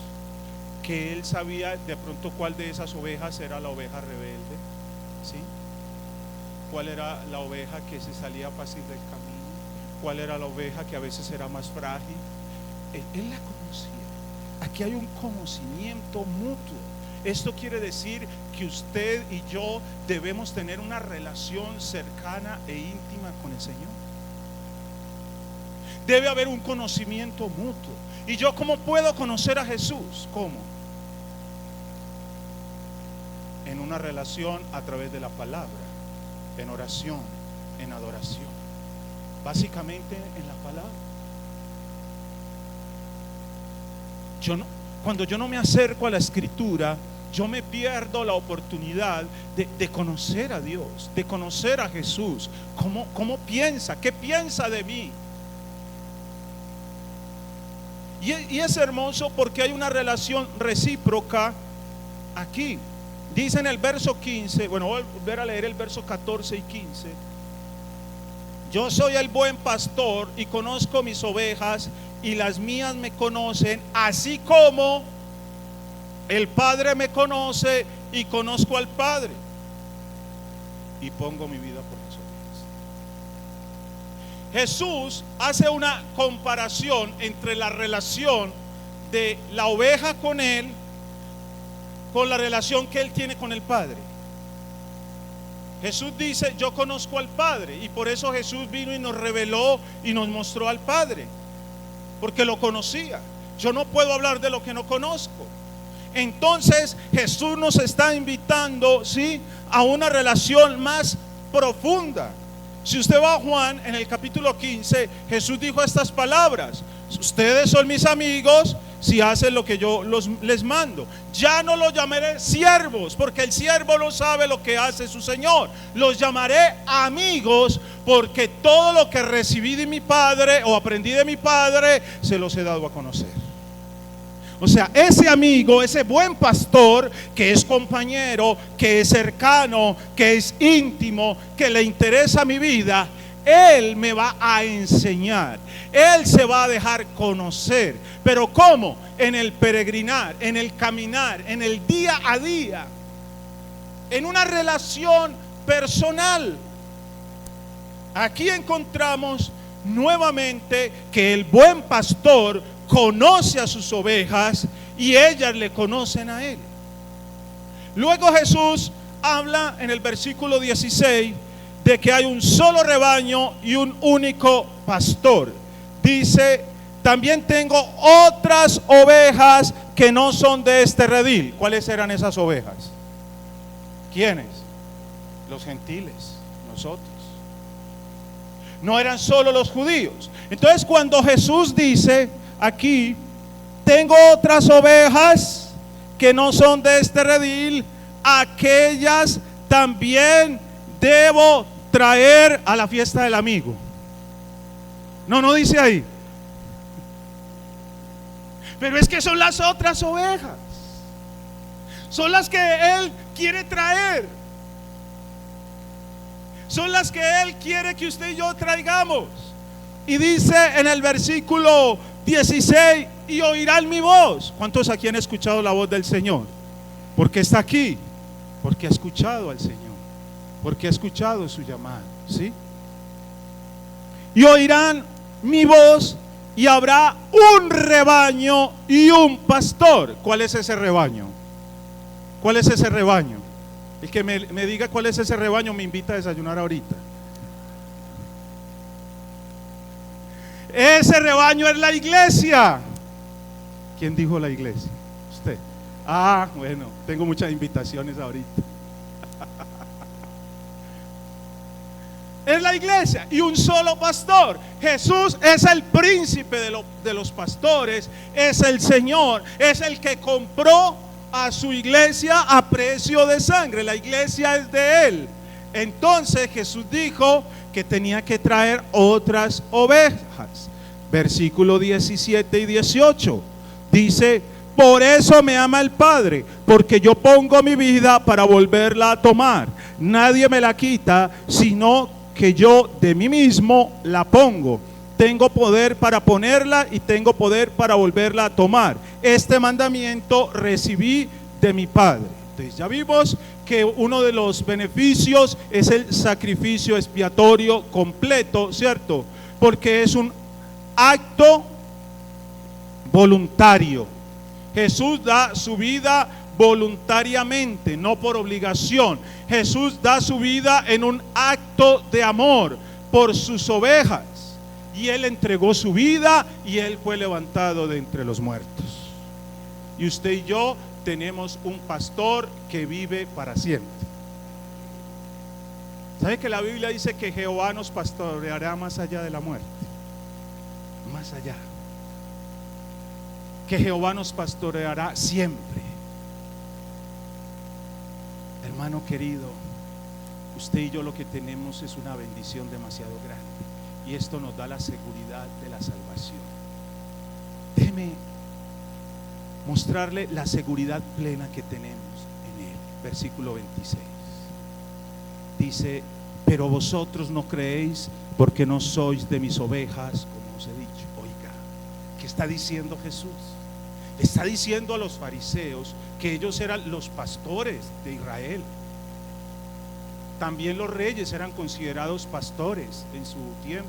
que él sabía de pronto cuál de esas ovejas era la oveja rebelde, ¿sí? ¿Cuál era la oveja que se salía fácil del camino? ¿Cuál era la oveja que a veces era más frágil? Él la conocía. Aquí hay un conocimiento mutuo. Esto quiere decir que usted y yo debemos tener una relación cercana e íntima con el Señor. Debe haber un conocimiento mutuo. ¿Y yo cómo puedo conocer a Jesús? ¿Cómo? En una relación a través de la palabra, en oración, en adoración. Básicamente en la palabra. Cuando yo no me acerco a la Escritura, yo me pierdo la oportunidad de conocer a Dios, de conocer a Jesús. ¿Cómo piensa? ¿Qué piensa de mí? Y es hermoso porque hay una relación recíproca aquí. Dice en el verso 15, bueno, voy a volver a leer el verso 14 y 15. Yo soy el buen pastor y conozco mis ovejas y las mías me conocen, así como el Padre me conoce y conozco al Padre, y pongo mi vida por las ovejas. Jesús hace una comparación entre la relación de la oveja con él, con la relación que él tiene con el Padre. Jesús dice: yo conozco al Padre, y por eso Jesús vino y nos reveló y nos mostró al Padre, porque lo conocía. Yo no puedo hablar de lo que no conozco. Entonces Jesús nos está invitando, ¿sí?, a una relación más profunda. Si usted va a Juan en el capítulo 15, Jesús dijo estas palabras: ustedes son mis amigos si hacen lo que yo les mando. Ya no los llamaré siervos, porque el siervo no sabe lo que hace su Señor. Los llamaré amigos, porque todo lo que recibí de mi Padre o aprendí de mi Padre se los he dado a conocer. O sea, ese amigo, ese buen pastor que es compañero, que es cercano, que es íntimo, que le interesa mi vida, él me va a enseñar, él se va a dejar conocer. Pero ¿cómo? En el peregrinar, en el caminar, en el día a día, en una relación personal. Aquí encontramos nuevamente que el buen pastor conoce a sus ovejas y ellas le conocen a él. Luego Jesús habla en el versículo 16 de que hay un solo rebaño y un único pastor. Dice: también tengo otras ovejas que no son de este redil. ¿Cuáles eran esas ovejas? ¿Quiénes? Los gentiles, nosotros. No eran solo los judíos. Entonces, cuando Jesús dice aquí: tengo otras ovejas que no son de este redil, aquellas también debo traer a la fiesta del amigo. No, no dice ahí. Pero es que son las otras ovejas. Son las que Él quiere traer. Son las que Él quiere que usted y yo traigamos. Y dice en el versículo 16: y oirán mi voz. ¿Cuántos aquí han escuchado la voz del Señor? ¿Por qué está aquí? Porque ha escuchado al Señor, porque ha escuchado su llamado, ¿sí? Y oirán mi voz, y habrá un rebaño y un pastor. ¿Cuál es ese rebaño? ¿Cuál es ese rebaño? El que me diga cuál es ese rebaño me invita a desayunar ahorita. Ese rebaño es la iglesia. ¿Quién dijo la iglesia? Usted. Ah, bueno, tengo muchas invitaciones ahorita. Es la iglesia y un solo pastor. Jesús es el príncipe de los pastores, es el Señor, es el que compró a su iglesia a precio de sangre. La iglesia es de Él. Entonces Jesús dijo que tenía que traer otras ovejas. Versículo 17 y 18 dice: por eso me ama el Padre, porque yo pongo mi vida para volverla a tomar. Nadie me la quita, sino que yo de mí mismo la pongo. Tengo poder para ponerla y tengo poder para volverla a tomar. Este mandamiento recibí de mi Padre. Entonces ya vimos que uno de los beneficios es el sacrificio expiatorio completo, ¿cierto? Porque es un acto voluntario. Jesús da su vida voluntariamente, no por obligación. Jesús da su vida en un acto de amor por sus ovejas. Y Él entregó su vida y Él fue levantado de entre los muertos. Y usted y yo tenemos un pastor que vive para siempre. ¿Sabe que la Biblia dice que Jehová nos pastoreará más allá de la muerte? Más allá. Que Jehová nos pastoreará siempre. Hermano querido, usted y yo lo que tenemos es una bendición demasiado grande. Y esto nos da la seguridad de la salvación. Déjeme mostrarle la seguridad plena que tenemos en Él. Versículo 26. Dice: pero vosotros no creéis porque no sois de mis ovejas, como os he dicho. Oiga, ¿qué está diciendo Jesús? Le está diciendo a los fariseos que ellos eran los pastores de Israel. También los reyes eran considerados pastores en su tiempo.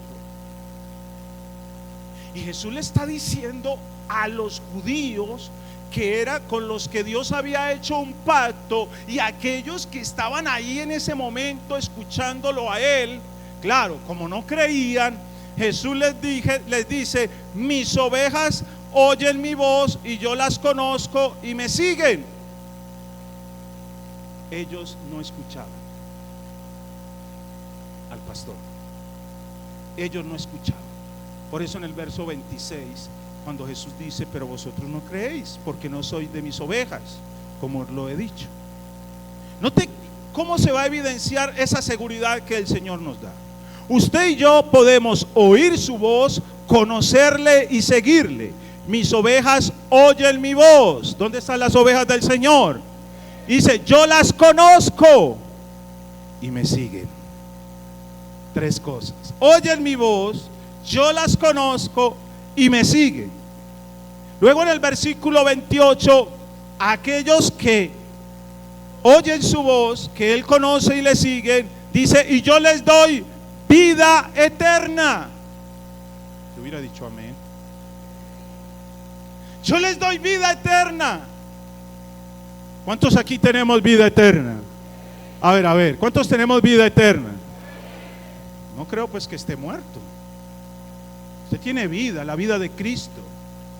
Y Jesús le está diciendo a los judíos que era con los que Dios había hecho un pacto, y aquellos que estaban ahí en ese momento escuchándolo a Él, claro, como no creían, Jesús les dice: mis ovejas oyen mi voz y yo las conozco y me siguen. Ellos no escuchaban al pastor. Ellos no escuchaban. Por eso en el verso 26, cuando Jesús dice: pero vosotros no creéis porque no sois de mis ovejas, como lo he dicho. Note cómo se va a evidenciar esa seguridad que el Señor nos da. Usted y yo podemos oír su voz, conocerle y seguirle. Mis ovejas oyen mi voz. ¿Dónde están las ovejas del Señor? Dice: yo las conozco y me siguen. Tres cosas: oyen mi voz, yo las conozco y me siguen. Luego en el versículo 28, aquellos que oyen su voz, que Él conoce y le siguen, dice: y yo les doy vida eterna. Yo hubiera dicho amén. Yo les doy vida eterna. ¿Cuántos aquí tenemos vida eterna? A ver, ¿cuántos tenemos vida eterna? No creo pues que esté muerto. Usted tiene vida, la vida de Cristo,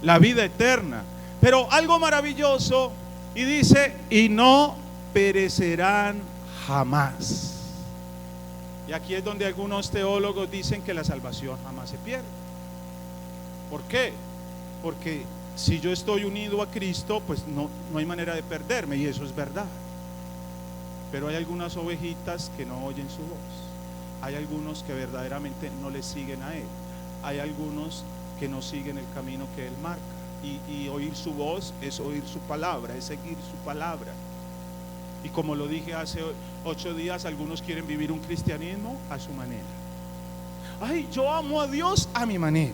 la vida eterna. Pero algo maravilloso, y dice: y no perecerán jamás. Y aquí es donde algunos teólogos dicen que la salvación jamás se pierde. ¿Por qué? Porque si yo estoy unido a Cristo, pues no hay manera de perderme, y eso es verdad. Pero hay algunas ovejitas que no oyen su voz. Hay algunos que verdaderamente no le siguen a Él. Hay algunos que no siguen el camino que Él marca. Y oír su voz es oír su palabra, es seguir su palabra. Y como lo dije hace 8 días, algunos quieren vivir un cristianismo a su manera. Ay, yo amo a Dios a mi manera.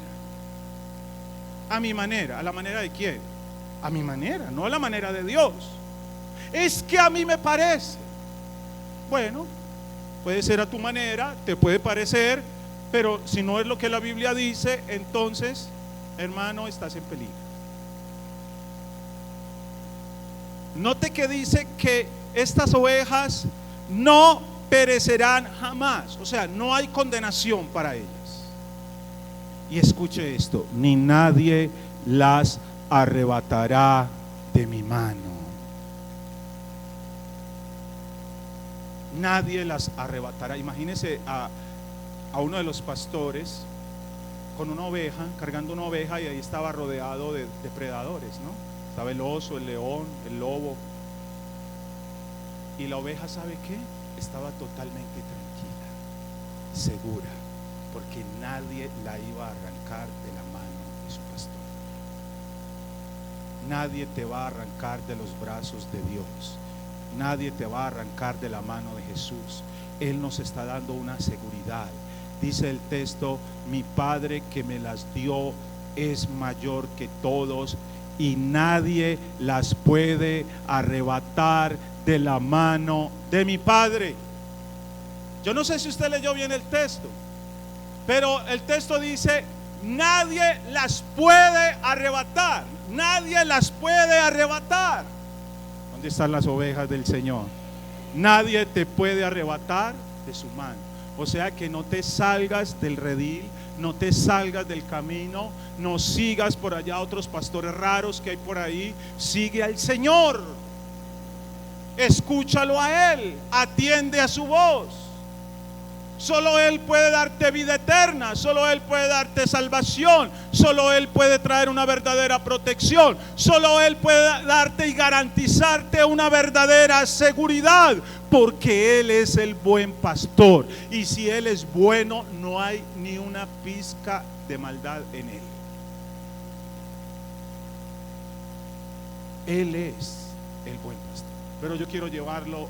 A mi manera. ¿A la manera de quién? A mi manera, no a la manera de Dios. Es que a mí me parece. Bueno, puede ser a tu manera, te puede parecer, pero si no es lo que la Biblia dice, entonces, hermano, estás en peligro. Note que dice que estas ovejas no perecerán jamás, o sea, no hay condenación para ellas. Y escuche esto: ni nadie las arrebatará de mi mano. Nadie las arrebatará. Imagínese a uno de los pastores con una oveja, cargando una oveja, y ahí estaba rodeado de depredadores, ¿no? Estaba el oso, el león, el lobo. Y la oveja, ¿sabe qué? Estaba totalmente tranquila, segura, porque nadie la iba a arrancar de la mano de su pastor. Nadie te va a arrancar de los brazos de Dios. Nadie te va a arrancar de la mano de Jesús. Él nos está dando una seguridad. Dice el texto: mi Padre que me las dio es mayor que todos, y nadie las puede arrebatar de la mano de mi Padre. Yo no sé si usted leyó bien el texto, pero el texto dice: nadie las puede arrebatar. Nadie las puede arrebatar. ¿Dónde están las ovejas del Señor? Nadie te puede arrebatar de su mano. O sea que no te salgas del redil, no te salgas del camino, no sigas por allá otros pastores raros que hay por ahí. Sigue al Señor, escúchalo a Él, atiende a su voz. Solo Él puede darte vida eterna, solo Él puede darte salvación, solo Él puede traer una verdadera protección, solo Él puede darte y garantizarte una verdadera seguridad, porque Él es el buen pastor. Y si Él es bueno, no hay ni una pizca de maldad en Él. Él es el buen pastor. Pero yo quiero llevarlo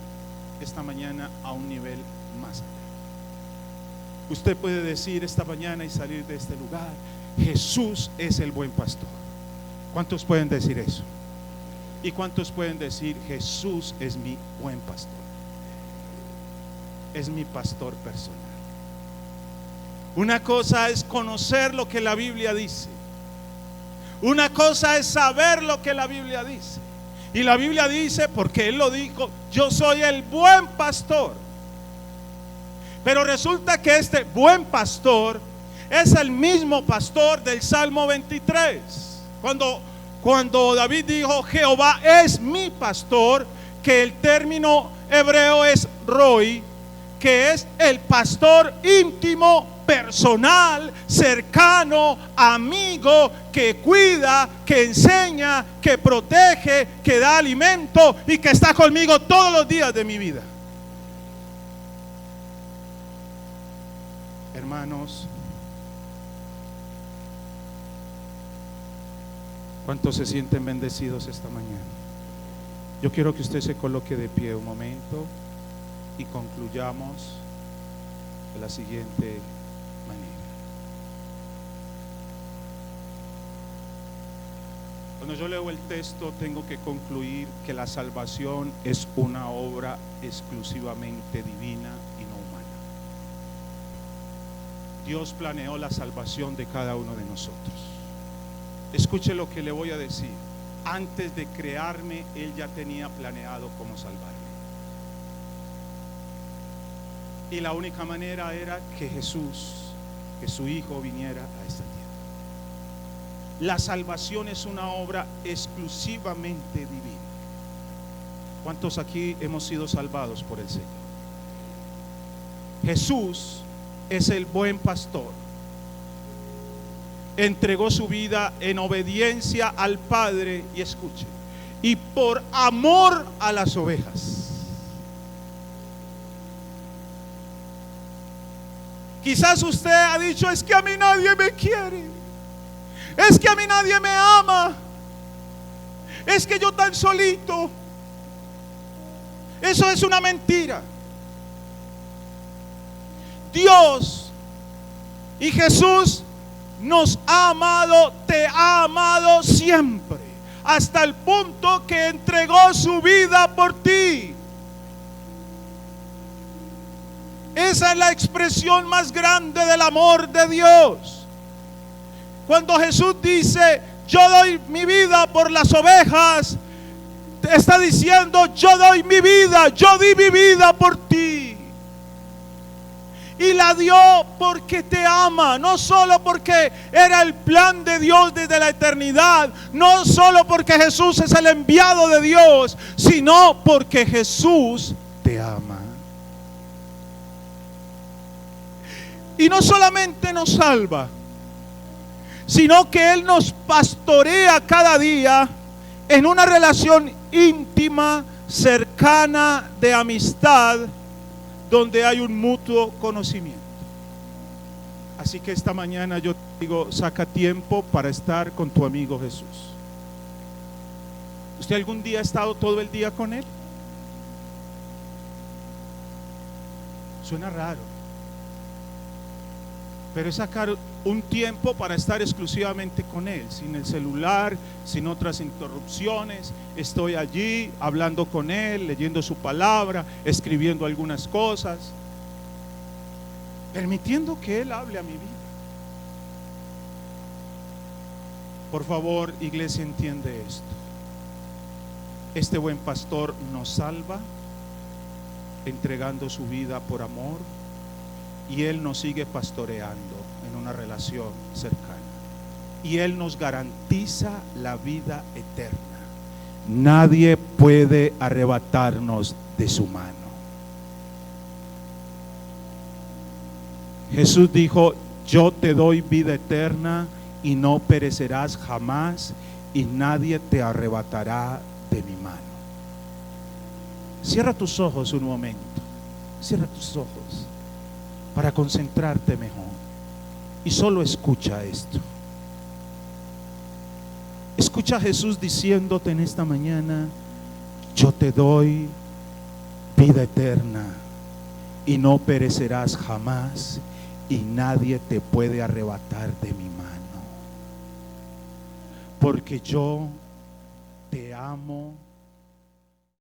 esta mañana a un nivel más allá. Usted puede decir esta mañana y salir de este lugar: Jesús es el buen pastor. ¿Cuántos pueden decir eso? ¿Y cuántos pueden decir: Jesús es mi buen pastor? Es mi pastor personal. Una cosa es conocer lo que la Biblia dice. Una cosa es saber lo que la Biblia dice. Y la Biblia dice, porque Él lo dijo: yo soy el buen pastor. Pero resulta que este buen pastor es el mismo pastor del Salmo 23. Cuando David dijo: Jehová es mi pastor, que el término hebreo es Roi, que es el pastor íntimo, personal, cercano, amigo, que cuida, que enseña, que protege, que da alimento y que está conmigo todos los días de mi vida. Hermanos, ¿cuántos se sienten bendecidos esta mañana? Yo quiero que usted se coloque de pie un momento y concluyamos de la siguiente manera. Cuando yo leo el texto, tengo que concluir que la salvación es una obra exclusivamente divina y no humana. Dios planeó la salvación de cada uno de nosotros. Escuche lo que le voy a decir. Antes de crearme, Él ya tenía planeado cómo salvarme. Y la única manera era que Jesús, que su Hijo, viniera a esta tierra. La salvación es una obra exclusivamente divina. ¿Cuántos aquí hemos sido salvados por el Señor? Jesús es el buen pastor. Entregó su vida en obediencia al Padre, y escuche, y por amor a las ovejas. Quizás usted ha dicho: es que a mí nadie me quiere, es que a mí nadie me ama, es que yo tan solito. Eso es una mentira. Dios y Jesús nos ha amado, te ha amado siempre, hasta el punto que entregó su vida por ti. Esa es la expresión más grande del amor de Dios. Cuando Jesús dice: yo doy mi vida por las ovejas, te está diciendo: yo doy mi vida, yo di mi vida por ti. Y la dio porque te ama, no solo porque era el plan de Dios desde la eternidad, no solo porque Jesús es el enviado de Dios, sino porque Jesús te ama. Y no solamente nos salva, sino que Él nos pastorea cada día en una relación íntima, cercana, de amistad, donde hay un mutuo conocimiento. Así que esta mañana yo te digo: saca tiempo para estar con tu amigo Jesús. ¿Usted algún día ha estado todo el día con Él? Suena raro, pero es sacar un tiempo para estar exclusivamente con Él, sin el celular, sin otras interrupciones. Estoy allí hablando con Él, leyendo su palabra, escribiendo algunas cosas, permitiendo que Él hable a mi vida. Por favor, iglesia, entiende esto. Este buen pastor nos salva entregando su vida por amor, y Él nos sigue pastoreando en una relación cercana, y Él nos garantiza la vida eterna. Nadie puede arrebatarnos de su mano. Jesús dijo: yo te doy vida eterna y no perecerás jamás, y nadie te arrebatará de mi mano. Cierra tus ojos un momento, cierra tus ojos para concentrarte mejor, y solo escucha esto. Escucha a Jesús diciéndote en esta mañana: yo te doy vida eterna y no perecerás jamás, y nadie te puede arrebatar de mi mano, porque yo te amo